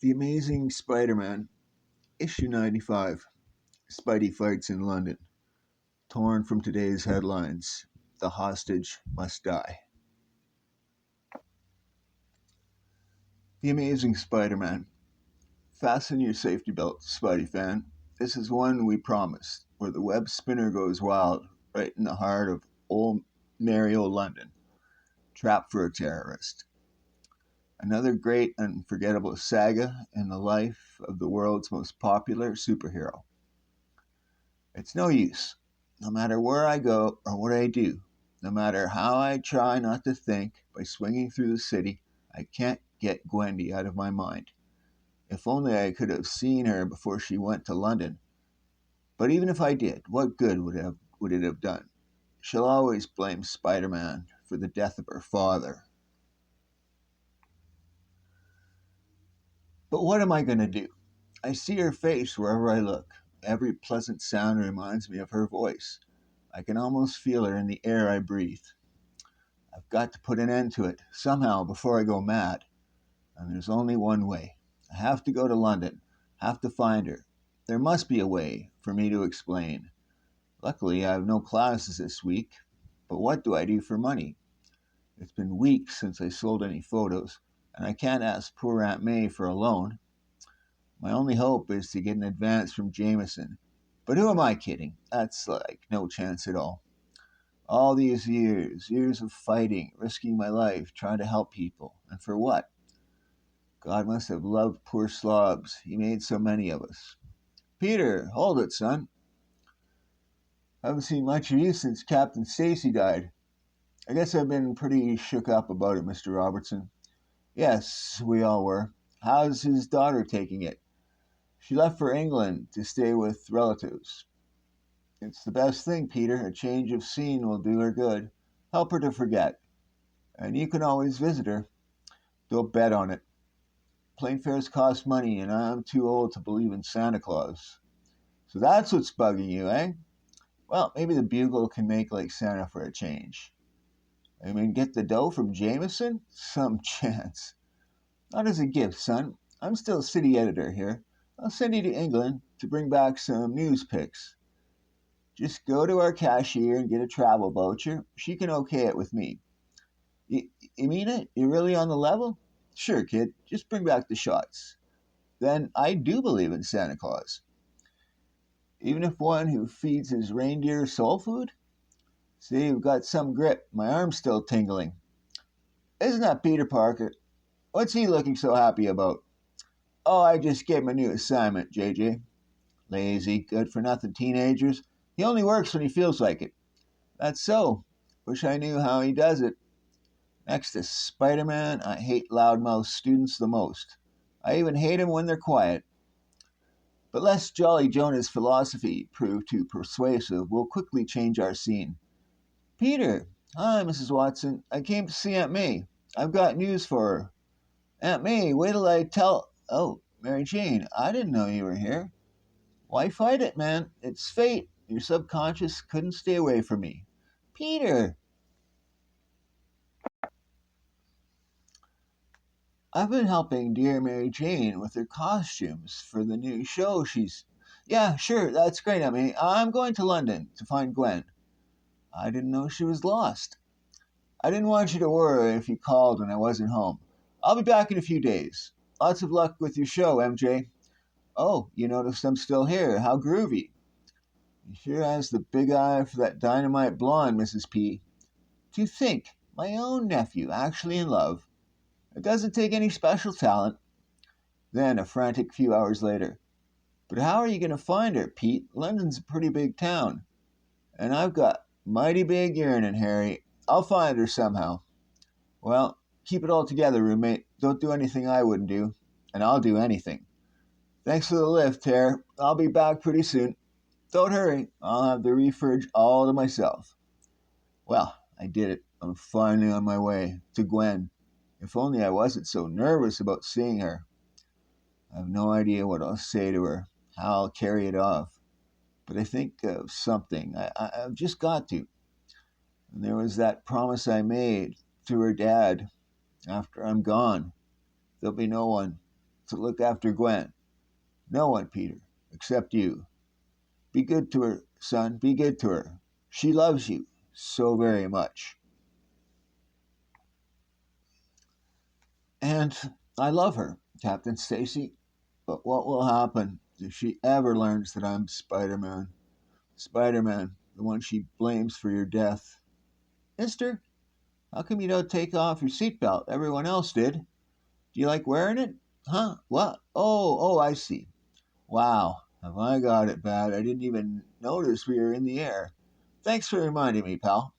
The Amazing Spider-Man, issue 95. Spidey fights in London. Torn from today's headlines. The hostage must die. The Amazing Spider-Man. Fasten your safety belt, Spidey fan. This is one we promised, where the web spinner goes wild, right in the heart of old merry old London, trapped for a terrorist. Another great, unforgettable saga in the life of the world's most popular superhero. It's no use. No matter where I go or what I do, no matter how I try not to think by swinging through the city, I can't get Gwendy out of my mind. If only I could have seen her before she went to London. But even if I did, what good would it have done? She'll always blame Spider-Man for the death of her father. But what am I going to do? I see her face wherever I look. Every pleasant sound reminds me of her voice. I can almost feel her in the air I breathe. I've got to put an end to it, somehow, before I go mad. And there's only one way. I have to go to London, have to find her. There must be a way for me to explain. Luckily, I have no classes this week, but what do I do for money? It's been weeks since I sold any photos, and I can't ask poor Aunt May for a loan. My only hope is to get an advance from Jameson. But who am I kidding? That's like no chance at all. All these years of fighting, risking my life, trying to help people. And for what? God must have loved poor slobs. He made so many of us. Peter, hold it, son. Haven't seen much of you since Captain Stacy died. I guess I've been pretty shook up about it, Mr. Robertson. Yes, we all were. How's his daughter taking it? She left for England to stay with relatives. It's the best thing, Peter. A change of scene will do her good. Help her to forget. And you can always visit her. Don't bet on it. Plane fares cost money, and I'm too old to believe in Santa Claus. So that's what's bugging you, eh? Well, maybe the Bugle can make like Santa for a change. I mean, get the dough from Jameson? Some chance. Not as a gift, son. I'm still city editor here. I'll send you to England to bring back some news pics. Just go to our cashier and get a travel voucher. She can okay it with me. You mean it? You're really on the level? Sure, kid. Just bring back the shots. Then I do believe in Santa Claus. Even if one who feeds his reindeer soul food? See, you've got some grip. My arm's still tingling. Isn't that Peter Parker? What's he looking so happy about? Oh, I just gave him a new assignment, JJ. Lazy, good for nothing teenagers. He only works when he feels like it. That's so. Wish I knew how he does it. Next to Spider-Man, I hate loudmouth students the most. I even hate them when they're quiet. But lest Jolly Jonah's philosophy prove too persuasive, we'll quickly change our scene. Peter! Hi, Mrs. Watson. I came to see Aunt May. I've got news for her. Aunt May, wait till I tell... Oh, Mary Jane, I didn't know you were here. Why fight it, man? It's fate. Your subconscious couldn't stay away from me. Peter! I've been helping dear Mary Jane with her costumes for the new show she's... Yeah, sure, that's great, Aunt May. I'm going to London to find Gwen. I didn't know she was lost. I didn't want you to worry if you called when I wasn't home. I'll be back in a few days. Lots of luck with your show, MJ. Oh, you noticed I'm still here. How groovy. He sure has the big eye for that dynamite blonde, Mrs. P. To think, my own nephew actually in love. It doesn't take any special talent. Then, a frantic few hours later. But how are you going to find her, Pete? London's a pretty big town. And I've got mighty big yearning, Harry. I'll find her somehow. Well, keep it all together, roommate. Don't do anything I wouldn't do. And I'll do anything. Thanks for the lift, Harry. I'll be back pretty soon. Don't hurry. I'll have the refurge all to myself. Well, I did it. I'm finally on my way to Gwen. If only I wasn't so nervous about seeing her. I have no idea what I'll say to her, how I'll carry it off. But I think of something. I've just got to. And there was that promise I made to her dad. After I'm gone, there'll be no one. to look after Gwen. No one, Peter, except you. Be good to her, son. Be good to her. She loves you so very much. And I love her, Captain Stacy. But what will happen if she ever learns that I'm Spider Man? Spider Man, the one she blames for your death. Mister, how come you don't take off your seatbelt? Everyone else did. Do you like wearing it? Huh? What? Oh, I see. Wow, have I got it bad? I didn't even notice we were in the air. Thanks for reminding me, pal.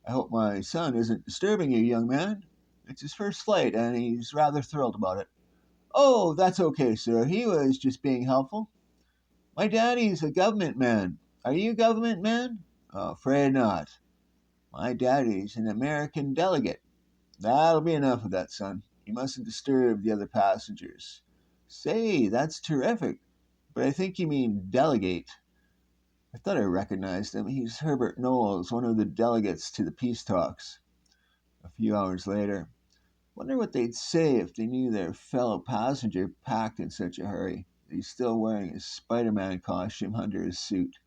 I hope my son isn't disturbing you, young man. It's his first flight, and he's rather thrilled about it. Oh, that's okay, sir. He was just being helpful. My daddy's a government man. Are you a government man? Oh, afraid not. My daddy's an American delegate. That'll be enough of that, son. You mustn't disturb the other passengers. Say, that's terrific. But I think you mean delegate. I thought I recognized him. He's Herbert Knowles, one of the delegates to the peace talks. A few hours later, wonder what they'd say if they knew their fellow passenger packed in such a hurry that he's still wearing his Spider-Man costume under his suit.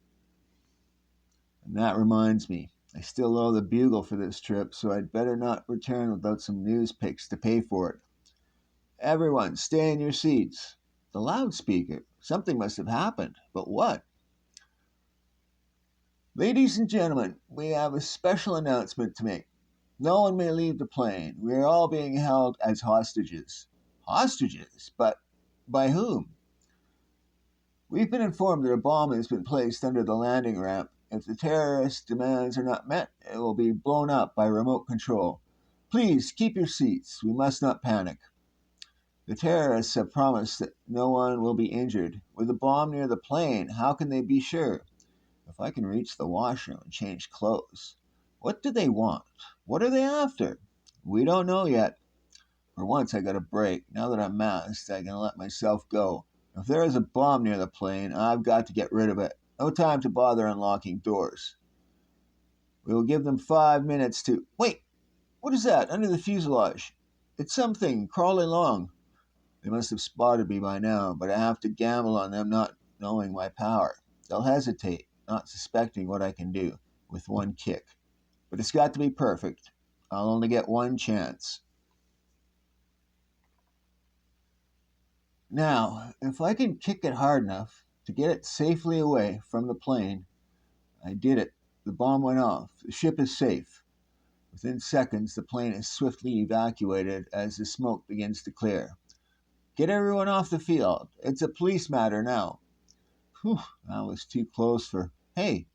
And that reminds me, I still owe the Bugle for this trip, so I'd better not return without some news pics to pay for it. Everyone, stay in your seats. The loudspeaker. Something must have happened, but what? Ladies and gentlemen, we have a special announcement to make. No one may leave the plane. We are all being held as hostages. Hostages? But by whom? We've been informed that a bomb has been placed under the landing ramp. If the terrorist demands are not met, it will be blown up by remote control. Please keep your seats. We must not panic. The terrorists have promised that no one will be injured. With a bomb near the plane, how can they be sure? If I can reach the washroom and change clothes. What do they want? What are they after? We don't know yet. For once I got a break. Now that I'm masked, I can let myself go. If there is a bomb near the plane, I've got to get rid of it. No time to bother unlocking doors. We will give them 5 minutes to... Wait! What is that under the fuselage? It's something crawling along. They must have spotted me by now, but I have to gamble on them not knowing my power. They'll hesitate, not suspecting what I can do with one kick. But it's got to be perfect. I'll only get one chance. Now, if I can kick it hard enough to get it safely away from the plane, I did it. The bomb went off. The ship is safe. Within seconds, the plane is swiftly evacuated as the smoke begins to clear. Get everyone off the field. It's a police matter now. Whew, that was too close for... Hey,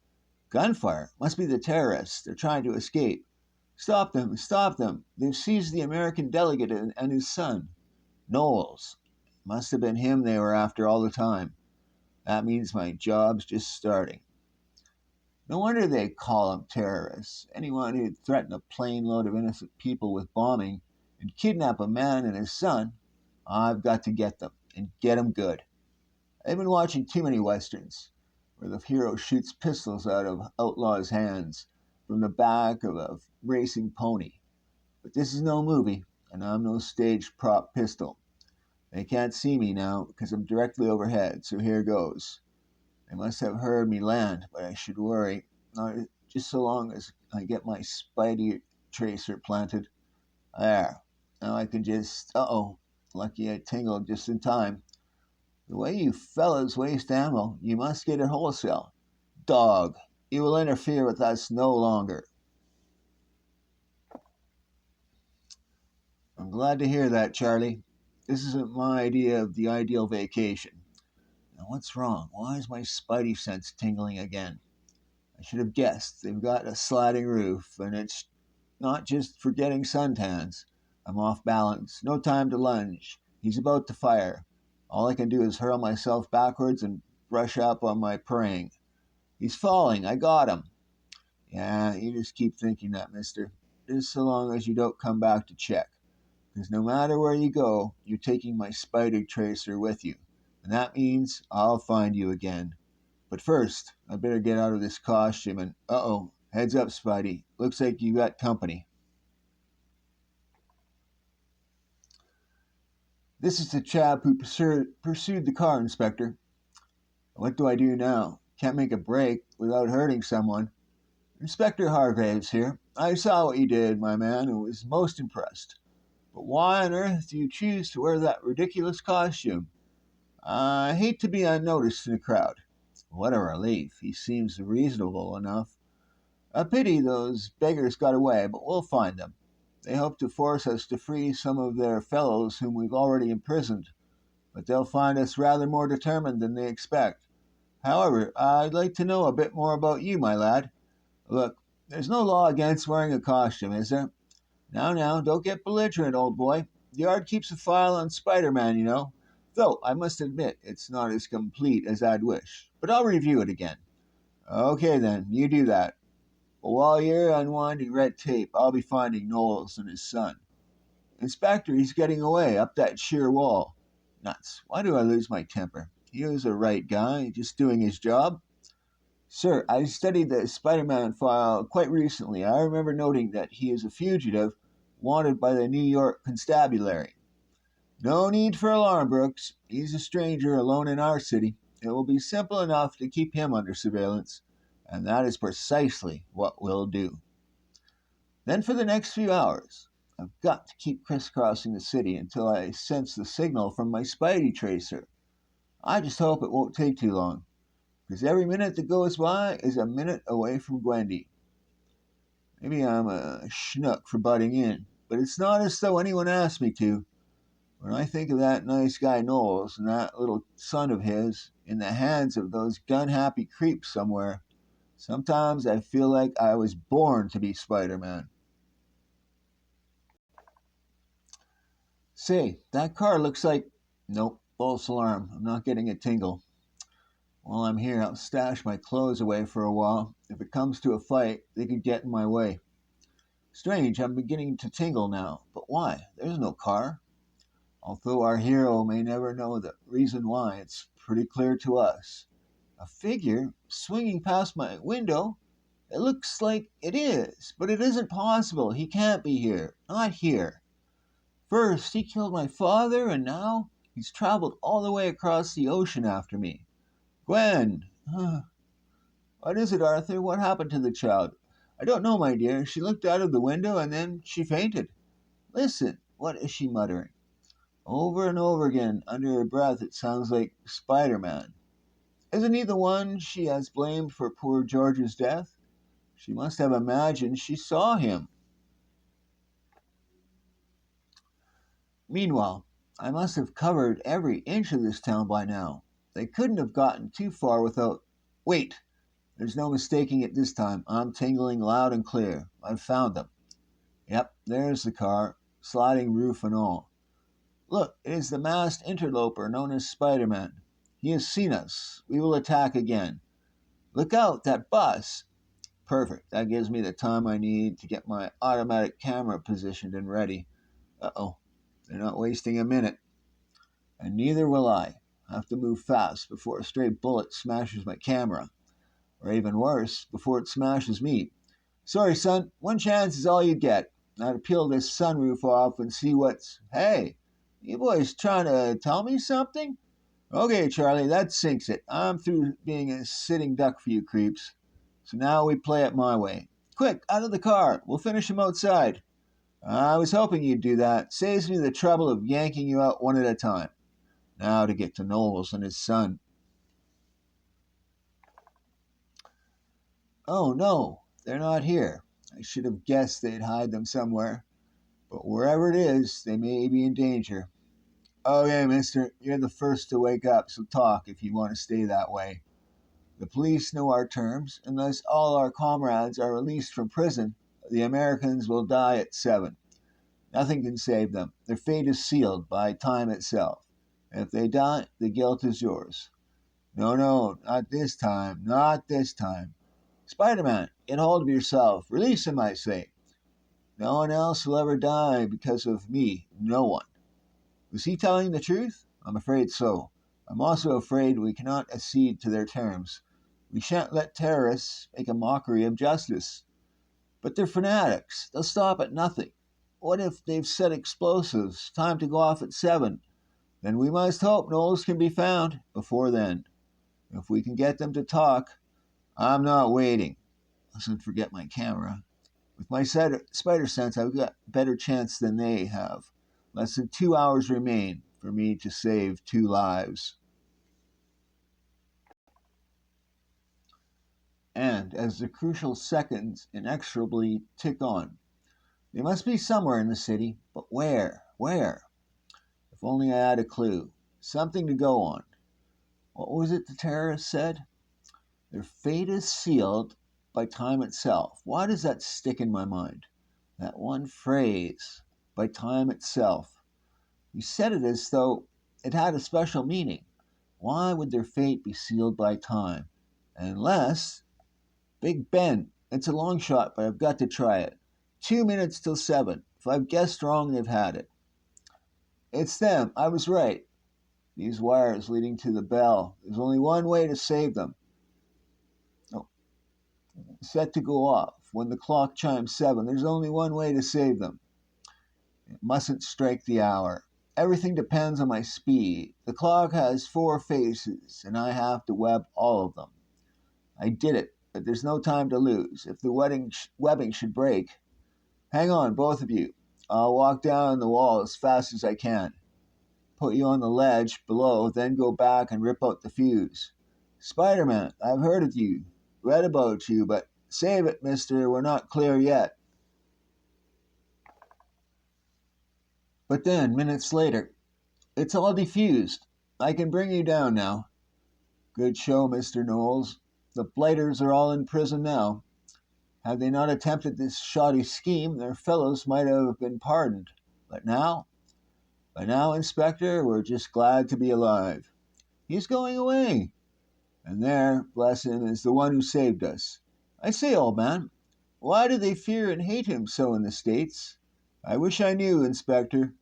gunfire. Must be the terrorists. They're trying to escape. Stop them. Stop them. They've seized the American delegate and his son. Knowles. Must have been him they were after all the time. That means my job's just starting. No wonder they call them terrorists. Anyone who'd threaten a plane load of innocent people with bombing and kidnap a man and his son, I've got to get them, and get them good. I've been watching too many westerns, where the hero shoots pistols out of outlaws' hands from the back of a racing pony. But this is no movie, and I'm no stage prop pistol. They can't see me now because I'm directly overhead, so here goes. They must have heard me land, but I should worry, not just so long as I get my Spidey tracer planted. There. Now I can just... Uh-oh. Lucky I tingled just in time. The way you fellas waste ammo, you must get it wholesale. Dog, you will interfere with us no longer. I'm glad to hear that, Charlie. This isn't my idea of the ideal vacation. Now what's wrong? Why is my spidey sense tingling again? I should have guessed. They've got a sliding roof, and it's not just for getting suntans. I'm off balance. No time to lunge. He's about to fire. All I can do is hurl myself backwards and brush up on my praying. He's falling. I got him. Yeah, you just keep thinking that, mister. Just so long as you don't come back to check. Because no matter where you go, you're taking my spider tracer with you. And that means I'll find you again. But first, I better get out of this costume and... Uh-oh. Heads up, Spidey. Looks like you got company. This is the chap who pursued the car, Inspector. What do I do now? Can't make a break without hurting someone. Inspector Hargraves here. I saw what you did, my man, and was most impressed. But why on earth do you choose to wear that ridiculous costume? I hate to be unnoticed in a crowd. What a relief. He seems reasonable enough. A pity those beggars got away, but we'll find them. They hope to force us to free some of their fellows whom we've already imprisoned, but they'll find us rather more determined than they expect. However, I'd like to know a bit more about you, my lad. Look, there's no law against wearing a costume, is there? Now, don't get belligerent, old boy. The yard keeps a file on Spiderman, you know. Though, I must admit, it's not as complete as I'd wish. But I'll review it again. Okay then, you do that. But while you're unwinding red tape, I'll be finding Knowles and his son. Inspector, he's getting away, up that sheer wall. Nuts. Why do I lose my temper? He was a right guy, just doing his job. Sir, I studied the Spider-Man file quite recently. I remember noting that he is a fugitive wanted by the New York Constabulary. No need for alarm, Brooks. He's a stranger alone in our city. It will be simple enough to keep him under surveillance, and that is precisely what we'll do. Then for the next few hours, I've got to keep crisscrossing the city until I sense the signal from my Spidey tracer. I just hope it won't take too long, because every minute that goes by is a minute away from Gwendy. Maybe I'm a schnook for butting in, but it's not as though anyone asked me to. When I think of that nice guy Knowles and that little son of his in the hands of those gun-happy creeps somewhere, sometimes I feel like I was born to be Spider-Man. Say, that car looks like... Nope, false alarm. I'm not getting a tingle. While I'm here, I'll stash my clothes away for a while. If it comes to a fight, they could get in my way. Strange, I'm beginning to tingle now. But why? There's no car. Although our hero may never know the reason why, it's pretty clear to us. A figure swinging past my window? It looks like it is, but it isn't possible. He can't be here. Not here. First, he killed my father, and now he's traveled all the way across the ocean after me. Gwen! What is it, Arthur? What happened to the child? I don't know, my dear. She looked out of the window, and then she fainted. Listen, what is she muttering? Over and over again, under her breath, it sounds like Spider-Man. Isn't he the one she has blamed for poor George's death? She must have imagined she saw him. Meanwhile, I must have covered every inch of this town by now. They couldn't have gotten too far without... Wait! There's no mistaking it this time. I'm tingling loud and clear. I've found them. Yep, there's the car, sliding roof and all. Look, it is the masked interloper known as Spider-Man. He has seen us. We will attack again. Look out, that bus! Perfect. That gives me the time I need to get my automatic camera positioned and ready. Uh-oh. They're not wasting a minute. And neither will I. I have to move fast before a stray bullet smashes my camera. Or even worse, before it smashes me. Sorry, son. One chance is all you get. Now to peel this sunroof off and see what's... Hey! You boys trying to tell me something? Okay, Charlie, that sinks it. I'm through being a sitting duck for you creeps. So now we play it my way. Quick, out of the car. We'll finish him outside. I was hoping you'd do that. Saves me the trouble of yanking you out one at a time. Now to get to Knowles and his son. Oh no, they're not here. I should have guessed they'd hide them somewhere. But wherever it is, they may be in danger. Okay, mister, you're the first to wake up, so talk if you want to stay that way. The police know our terms. Unless all our comrades are released from prison, the Americans will die at 7. Nothing can save them. Their fate is sealed by time itself. If they die, the guilt is yours. No, not this time. Not this time. Spider-Man, get hold of yourself. Release him, I say. No one else will ever die because of me. No one. Was he telling the truth? I'm afraid so. I'm also afraid we cannot accede to their terms. We shan't let terrorists make a mockery of justice. But they're fanatics. They'll stop at nothing. What if they've set explosives? Time to go off at 7. Then we must hope Knowles can be found before then. If we can get them to talk, I'm not waiting. Mustn't forget my camera. With my spider sense, I've got better chance than they have. Less than 2 hours remain for me to save 2 lives. And as the crucial seconds inexorably tick on, they must be somewhere in the city, but where? Where? If only I had a clue. Something to go on. What was it the terrorist said? Their fate is sealed by time itself. Why does that stick in my mind? That one phrase, by time itself. You said it as though it had a special meaning. Why would their fate be sealed by time? Unless Big Ben. It's a long shot, but I've got to try it. 2 minutes till 7. If I've guessed wrong, they've had it. It's them. I was right. These wires leading to the bell. There's only one way to save them. Oh, set to go off. When the clock chimes 7, there's only one way to save them. It mustn't strike the hour. Everything depends on my speed. The clock has 4 faces, and I have to web all of them. I did it, but there's no time to lose. If the webbing should break, hang on, both of you. I'll walk down the wall as fast as I can. Put you on the ledge below, then go back and rip out the fuse. Spiderman, I've heard of you, read about you, but save it, mister, we're not clear yet. But then, minutes later, it's all defused. I can bring you down now. Good show, Mr. Knowles. The blighters are all in prison now. Had they not attempted this shoddy scheme, their fellows might have been pardoned. But now? By now, Inspector, we're just glad to be alive. He's going away. And there, bless him, is the one who saved us. I say, old man, why do they fear and hate him so in the States? I wish I knew, Inspector.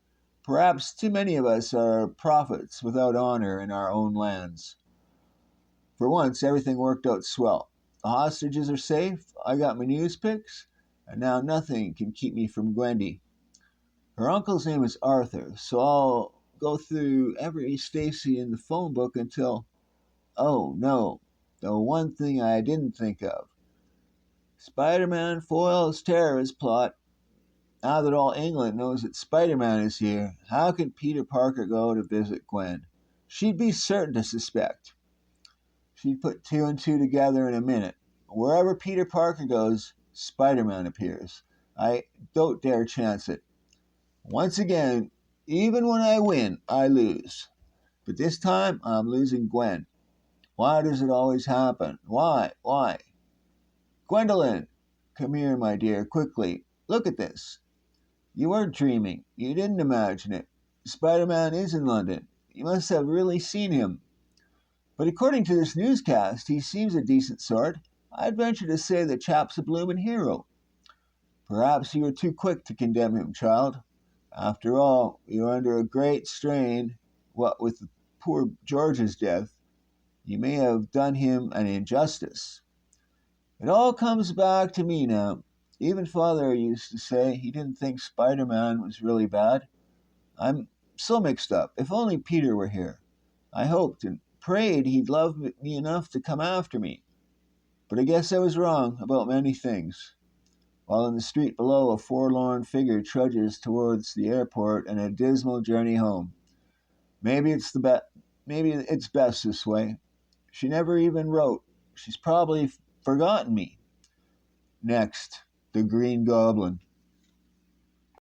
Perhaps too many of us are prophets without honor in our own lands. For once, everything worked out swell. The hostages are safe, I got my news picks, and now nothing can keep me from Gwendy. Her uncle's name is Arthur, so I'll go through every Stacy in the phone book until... Oh, no, the one thing I didn't think of. Spider-Man foils terrorist plot. Now that all England knows that Spider-Man is here, how can Peter Parker go to visit Gwen? She'd be certain to suspect. She'd put 2 and 2 together in a minute. Wherever Peter Parker goes, Spider-Man appears. I don't dare chance it. Once again, even when I win, I lose. But this time, I'm losing Gwen. Why does it always happen? Why? Why? Gwendolyn, come here, my dear, quickly. Look at this. You weren't dreaming. You didn't imagine it. Spider-Man is in London. You must have really seen him. But according to this newscast, he seems a decent sort. I'd venture to say the chap's a bloomin' hero. Perhaps you were too quick to condemn him, child. After all, you're under a great strain. What with poor George's death, you may have done him an injustice. It all comes back to me now. Even Father used to say he didn't think Spider-Man was really bad. I'm so mixed up. If only Peter were here. I hoped and prayed he'd love me enough to come after me. But I guess I was wrong about many things. While in the street below, a forlorn figure trudges towards the airport and a dismal journey home. Maybe it's best this way. She never even wrote. She's probably forgotten me. Next, the Green Goblin.